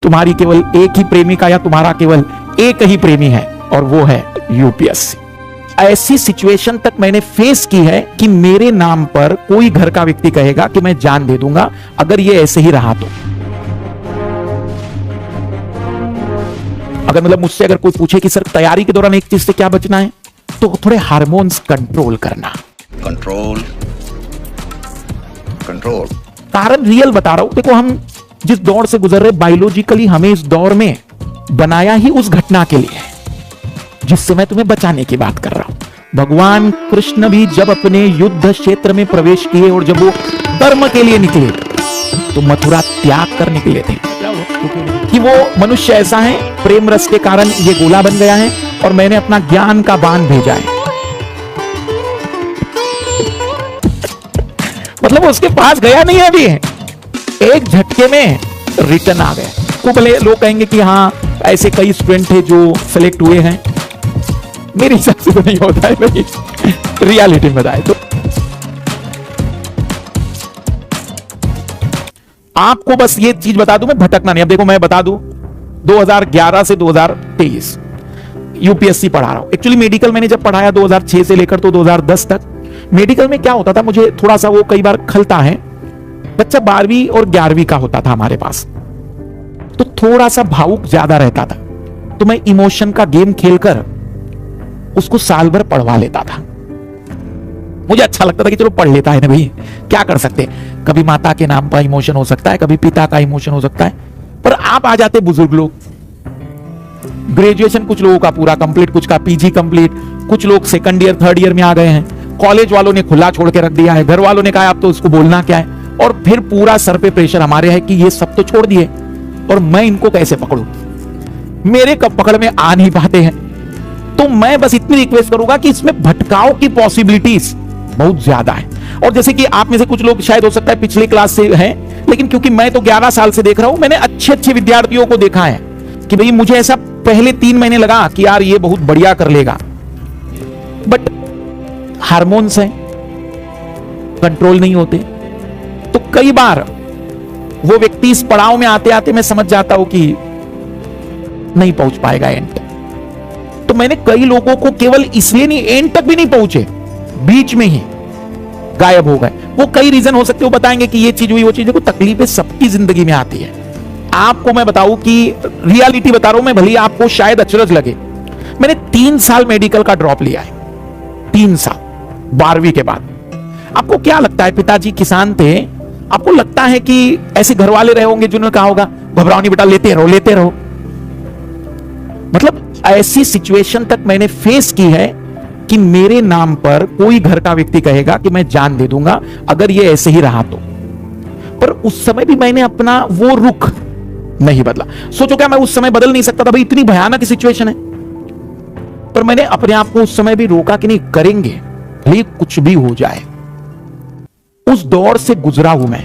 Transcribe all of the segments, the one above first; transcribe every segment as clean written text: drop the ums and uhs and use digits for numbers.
तुम्हारी केवल एक ही प्रेमिका या तुम्हारा केवल एक ही प्रेमी है और वो है यूपीएससी। ऐसी सिचुएशन तक मैंने फेस की है कि मेरे नाम पर कोई घर का व्यक्ति कहेगा कि मैं जान दे दूंगा अगर ये ऐसे ही रहा तो। अगर मतलब मुझसे अगर कोई पूछे कि सर तैयारी के दौरान एक चीज से क्या बचना है, तो थोड़े हार्मोन्स कंट्रोल करना। कंट्रोल कंट्रोल कारण रियल बता रहा हूं। देखो, हम जिस दौर से गुजर रहे, बायोलॉजिकली हमें इस दौर में बनाया ही उस घटना के लिए है जिससे मैं तुम्हें बचाने की बात कर रहा हूं। भगवान कृष्ण भी जब अपने युद्ध क्षेत्र में प्रवेश किए और जब वो कर्म के लिए निकले तो मथुरा त्याग कर निकले थे कि वो मनुष्य ऐसा है, प्रेम रस के कारण ये गोला बन गया है और मैंने अपना ज्ञान का बाण भेजा है। मतलब उसके पास गया नहीं है अभी, एक झटके में रिटर्न आ गए। तो भले लोग कहेंगे कि हाँ ऐसे कई स्टूडेंट थे जो सेलेक्ट हुए हैं, मेरे हिसाब से तो नहीं होता है भाई, रियलिटी में बताए तो। आपको बस ये चीज बता दूं, मैं भटकना नहीं। अब देखो, मैं बता दूं 2011 से 2023 यूपीएससी पढ़ा रहा हूं। एक्चुअली मेडिकल मैंने जब पढ़ाया 2006 से लेकर तो 2010 तक, मेडिकल में क्या होता था, मुझे थोड़ा सा वो कई बार खलता है। बच्चा 12वीं और 11वीं का होता था हमारे पास, तो थोड़ा सा भावुक ज्यादा रहता था, तो मैं इमोशन का गेम खेलकर उसको साल भर पढ़वा लेता था। मुझे अच्छा लगता था कि चलो पढ़ लेता है ना भाई, क्या कर सकते। कभी माता के नाम पर इमोशन हो सकता है, कभी पिता का इमोशन हो सकता है। पर आप आ जाते बुजुर्ग लोग, ग्रेजुएशन कुछ लोगों का पूरा कंप्लीट, कुछ का पीजी कंप्लीट, कुछ लोग सेकंड ईयर थर्ड ईयर में आ गए हैं। कॉलेज वालों ने खुला छोड़ के रख दिया है, घर वालों ने कहा आप तो उसको बोलना क्या है, और फिर पूरा सर पे प्रेशर हमारे है कि ये सब तो छोड़ दिए और मैं इनको कैसे पकड़ूं, मेरे कब पकड़ में आ नहीं पाते हैं। तो मैं बस इतनी रिक्वेस्ट करूंगा कि इसमें भटकाव की पॉसिबिलिटीज बहुत ज्यादा है। और जैसे कि आप में से कुछ लोग शायद हो सकता है पिछले क्लास से हैं, लेकिन क्योंकि मैं तो 11 साल से देख रहा हूं, मैंने अच्छे अच्छे विद्यार्थियों को देखा है कि भाई मुझे ऐसा पहले 3 महीने लगा कि यार ये बहुत बढ़िया कर लेगा, बट हार्मोन्स हैं, कंट्रोल नहीं होते। तो कई बार वो व्यक्ति इस पड़ाव में आते आते मैं समझ जाता हूं कि नहीं पहुंच पाएगा एंड तक। तो मैंने कई लोगों को केवल इसलिए नहीं, एंड तक भी नहीं पहुंचे, बीच में ही गायब हो गए। वो कई रीजन हो सकते, वो बताएंगे कि ये चीज हुई वो चीज। देखो, तकलीफें सबकी जिंदगी में आती है। आपको मैं बताऊं कि रियलिटी बता रहा हूं मैं, भले आपको शायद अचरज लगे, मैंने 3 साल मेडिकल का ड्रॉप लिया है, 3 साल 12वीं के बाद। आपको क्या लगता है, पिताजी किसान थे, आपको लगता है कि ऐसे घर वाले रहे होंगे जिन्होंने कहा होगा घबराओ नहीं बेटा, लेते रहो लेते रहो। मतलब ऐसी सिचुएशन तक मैंने फेस की है कि मेरे नाम पर कोई घर का व्यक्ति कहेगा कि मैं जान दे दूंगा अगर ये ऐसे ही रहा तो। पर उस समय भी मैंने अपना वो रुख नहीं बदला। सोचो क्या मैं उस समय बदल नहीं सकता था भाई, इतनी भयानक सिचुएशन है। पर मैंने अपने आप को उस समय भी रोका कि नहीं, करेंगे भले कुछ भी हो जाए। उस दौर से गुजरा हूं मैं।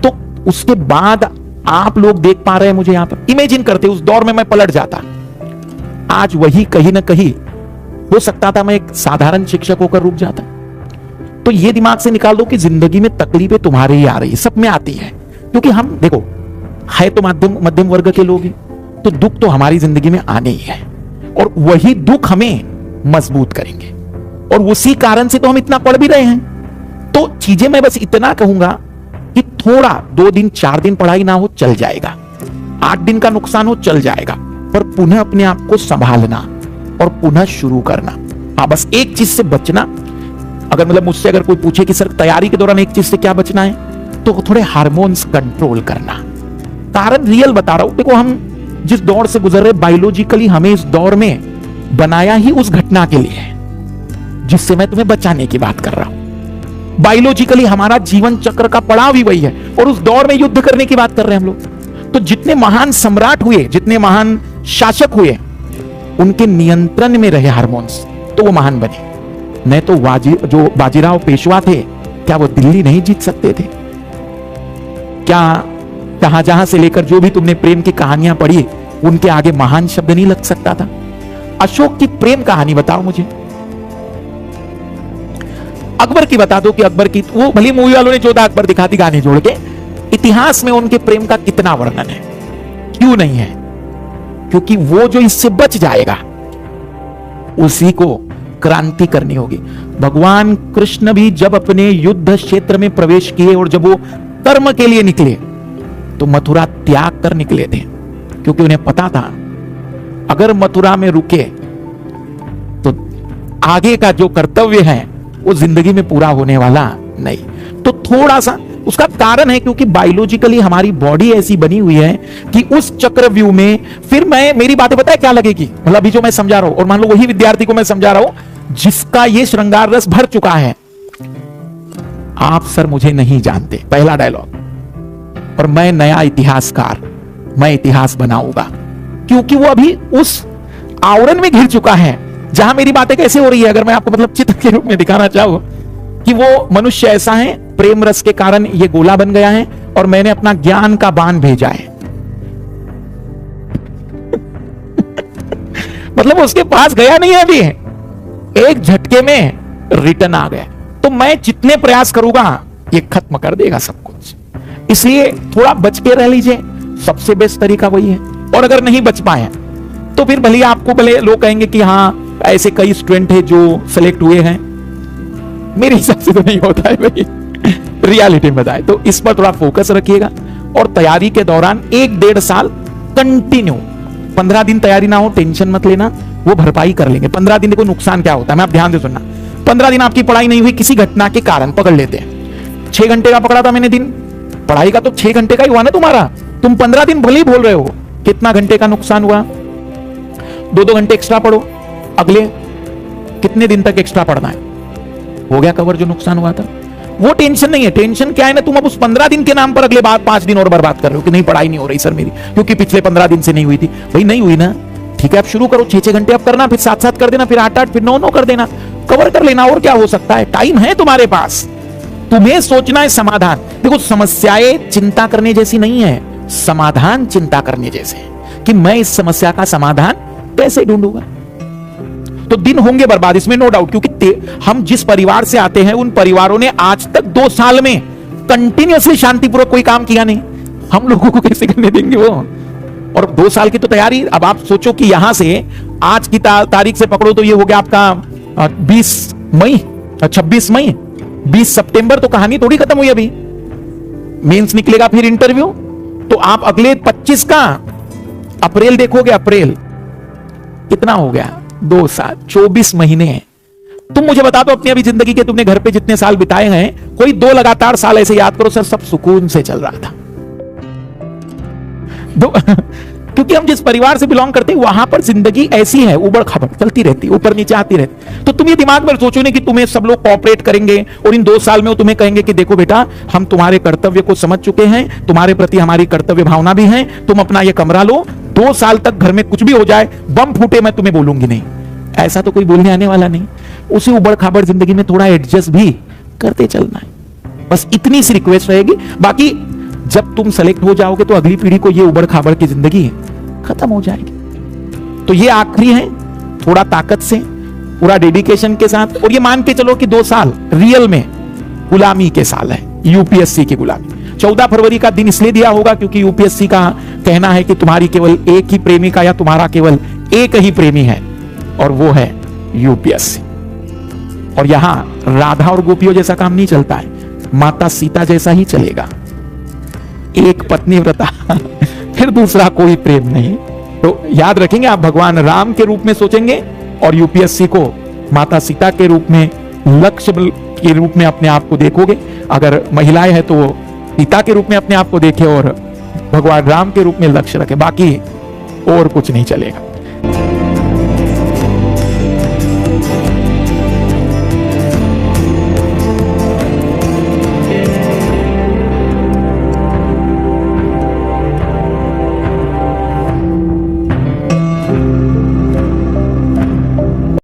तो उसके बाद आप लोग देख पा रहे हैं मुझे यहां पर, इमेजिन करते उस दौर में मैं पलट जाता, आज वही कहीं ना कहीं हो सकता था मैं एक साधारण शिक्षक होकर रुक जाता। तो ये दिमाग से निकाल दो कि जिंदगी में तकलीफें तुम्हारे ही आ रही है, सब में आती है। क्योंकि हम देखो है तो मध्यम वर्ग के लोग हैं, तो दुख तो हमारी जिंदगी में आने ही है, और वही दुख हमें मजबूत करेंगे, और उसी कारण से तो हम इतना पढ़ भी रहे हैं। तो चीजें मैं बस इतना कहूंगा कि थोड़ा 2 दिन 4 दिन पढ़ाई ना हो चल जाएगा, 8 दिन का नुकसान हो चल जाएगा, पर पुनः अपने आप को संभालना और पुनः शुरू करना। हाँ, बस एक चीज से बचना। अगर मतलब मुझसे अगर कोई पूछे कि सर तैयारी के दौरान एक चीज से क्या बचना है, तो थोड़े हार्मोन्स कंट्रोल करना। कारण रियल बता रहा हूं। देखो, हम जिस दौर से गुजर रहे, बायोलॉजिकली हमें इस दौर में बनाया ही उस घटना के लिए है जिससे मैं तुम्हें बचाने की बात कर रहा हूं। बायोलॉजिकली हमारा जीवन चक्र का पड़ाव ही वही है, और उस दौर में युद्ध करने की बात कर रहे हैं हम लोग। तो जितने महान सम्राट हुए, जितने महान शासक हुए, उनके नियंत्रण में रहे हार्मोन्स, तो वो महान बने। नहीं तो जो बाजीराव पेशवा थे, क्या वो दिल्ली नहीं जीत सकते थे? क्या शाहजहां से लेकर जो भी तुमने प्रेम की कहानियां पढ़ी, उनके आगे महान शब्द नहीं लग सकता था? अशोक की प्रेम कहानी बताओ मुझे। अकबर की बता दो कि अकबर की, वो भली मूवी वालों ने जोधा अकबर दिखा दी गाने जोड़ के, इतिहास में उनके प्रेम का कितना वर्णन है। क्यों नहीं है? क्योंकि वो जो इससे बच जाएगा उसी को क्रांति करनी होगी। भगवान कृष्ण भी जब अपने युद्ध क्षेत्र में प्रवेश किए और जब वो कर्म के लिए निकले तो मथुरा त्याग कर निकले थे, क्योंकि उन्हें पता था अगर मथुरा में रुके तो आगे का जो कर्तव्य है वो जिंदगी में पूरा होने वाला नहीं। तो थोड़ा सा उसका कारण है क्योंकि बायोलॉजिकली हमारी बॉडी ऐसी बनी हुई है कि उस चक्रव्यूह में फिर मेरी बातें पता है क्या लगेगी, मतलब अभी जो मैं समझा रहा हूं, और मान लो वही विद्यार्थी को मैं समझा रहा हूं जिसका ये श्रृंगार रस भर चुका है, आप सर मुझे नहीं जानते, पहला डायलॉग, और मैं नया इतिहासकार, मैं इतिहास बनाऊंगा, क्योंकि वो अभी उस आवरण में घिर चुका है जहां मेरी बातें कैसे हो रही है। अगर मैं आपको मतलब चित्र के रूप में दिखाना चाहूं कि वो मनुष्य ऐसा है, प्रेम रस के कारण ये गोला बन गया है और मैंने अपना ज्ञान का बाण भेजा है मतलब उसके पास गया नहीं है अभी, एक झटके में रिटर्न आ गया। तो मैं जितने प्रयास करूंगा ये खत्म कर देगा सब कुछ, इसलिए थोड़ा बच के रह लीजिए, सबसे बेस्ट तरीका वही है। और अगर नहीं बच पाए तो फिर भले आपको भले लोग कहेंगे कि हाँ ऐसे कई स्टूडेंट है जो सिलेक्ट हुए हैं, मेरे हिसाब से तो नहीं होता है भाई, रियलिटी में बताए तो इस पर थोड़ा फोकस रखिएगा। और तैयारी के दौरान 1-1.5 साल कंटिन्यू, 15 दिन तैयारी ना हो टेंशन मत लेना, वो भरपाई कर लेंगे। 15 दिन देखो नुकसान क्या होता है, मैं आप ध्यान से सुनना। 15 दिन आपकी पढ़ाई नहीं हुई किसी घटना के कारण, पकड़ लेते हैं 6 घंटे का पकड़ा था मैंने दिन, पढ़ाई का तो 6 घंटे का ही हुआ ना तुम्हारा, तुम 15 दिन भले ही बोल रहे हो, कितना घंटे का नुकसान हुआ? 2-2 घंटे एक्स्ट्रा पढ़ो, अगले कितने दिन तक एक्स्ट्रा पढ़ना है, हो गया कवर जो नुकसान हुआ था। वो टेंशन नहीं है, टेंशन क्या है ना, तुम अब उस 15 दिन के नाम पर अगले बार 5 दिन और बर्बाद कर रहे हो कि नहीं पढ़ाई नहीं हो रही सर मेरी, क्योंकि पिछले 15 दिन से नहीं हुई थी। भाई नहीं हुई ना, ठीक है आप शुरू करो, 6-6 घंटे आप करना, फिर 7-7 कर देना, फिर 8-8, फिर 9-9 कर देना, कवर कर लेना। और क्या हो सकता है, टाइम है तुम्हारे पास, तुम्हें सोचना है समाधान। देखो समस्याएं चिंता करने जैसी नहीं है, समाधान चिंता करने जैसे है कि मैं इस समस्या का समाधान कैसे ढूंढूंगा। तो दिन होंगे बर्बाद, इसमें नो डाउट, क्योंकि हम जिस परिवार से आते हैं उन परिवारों ने आज तक 2 साल में कंटिन्यूअसली शांतिपूर्वक कोई काम किया नहीं, हम लोगों को कैसे करने देंगे वो। और 2 साल की तो तैयारी, अब आप सोचो कि यहां से आज की तारीख से पकड़ो तो ये हो गया आपका 20 मई, 26 मई, 20 सितंबर तो कहानी थोड़ी खत्म हुई, अभी मेंस निकलेगा फिर इंटरव्यू, तो आप अगले 25 का अप्रैल देखोगे, अप्रैल कितना हो गया, 2 साल, 24 महीने हैं। तुम मुझे बता दो अपनी अभी जिंदगी के तुमने घर पे जितने साल बिताए हैं, कोई 2 लगातार साल ऐसे याद करो सर सब सुकून से चल रहा था। क्योंकि हम जिस परिवार से बिलोंग करते हैं वहां पर जिंदगी ऐसी है, उबड़ खाबड़ चलती रहती, ऊपर नीचे आती रहती। तो तुम ये दिमाग में सोचो नहीं कि तुम्हें सब लोग कोऑपरेट करेंगे और इन 2 साल में वो तुम्हें कहेंगे कि देखो बेटा हम तुम्हारे कर्तव्य को समझ चुके हैं, तुम्हारे प्रति हमारी कर्तव्य भावना भी है, तुम अपना ये कमरा लो, 2 साल तक घर में कुछ भी हो जाए, बम फूटे, मैं तुम्हें बोलूंगी नहीं। ऐसा तो कोई बोलने आने वाला नहीं। उसी उबड़ खाबड़ जिंदगी में थोड़ा एडजस्ट भी करते चलना है, बस इतनी सी रिक्वेस्ट रहेगी। बाकी जब तुम सेलेक्ट हो जाओगे तो अगली पीढ़ी को ये उबड़ खाबड़ की जिंदगी खत्म हो जाएगी। तो ये आखिरी है, थोड़ा ताकत से, पूरा डेडिकेशन के साथ, और ये मान के चलो कि 2 साल रियल में गुलामी के साल है, यूपीएससी की गुलामी। 14 फरवरी का दिन इसलिए दिया होगा क्योंकि यूपीएससी का कहना है कि तुम्हारी केवल एक ही प्रेमिका या तुम्हारा केवल एक ही प्रेमी है, और वो है यूपीएससी। और यहां राधा और गोपियों जैसा काम नहीं चलता है, माता सीता जैसा ही चलेगा, एक पत्नी व्रता फिर दूसरा कोई प्रेम नहीं। तो याद रखेंगे, आप भगवान राम के रूप में सोचेंगे और यूपीएससी को माता सीता के रूप में, लक्ष्य के रूप में अपने आप को देखोगे। अगर महिलाएं हैं तो सीता के रूप में अपने आप को देखे और भगवान राम के रूप में लक्ष्य रखे, बाकी और कुछ नहीं चलेगा।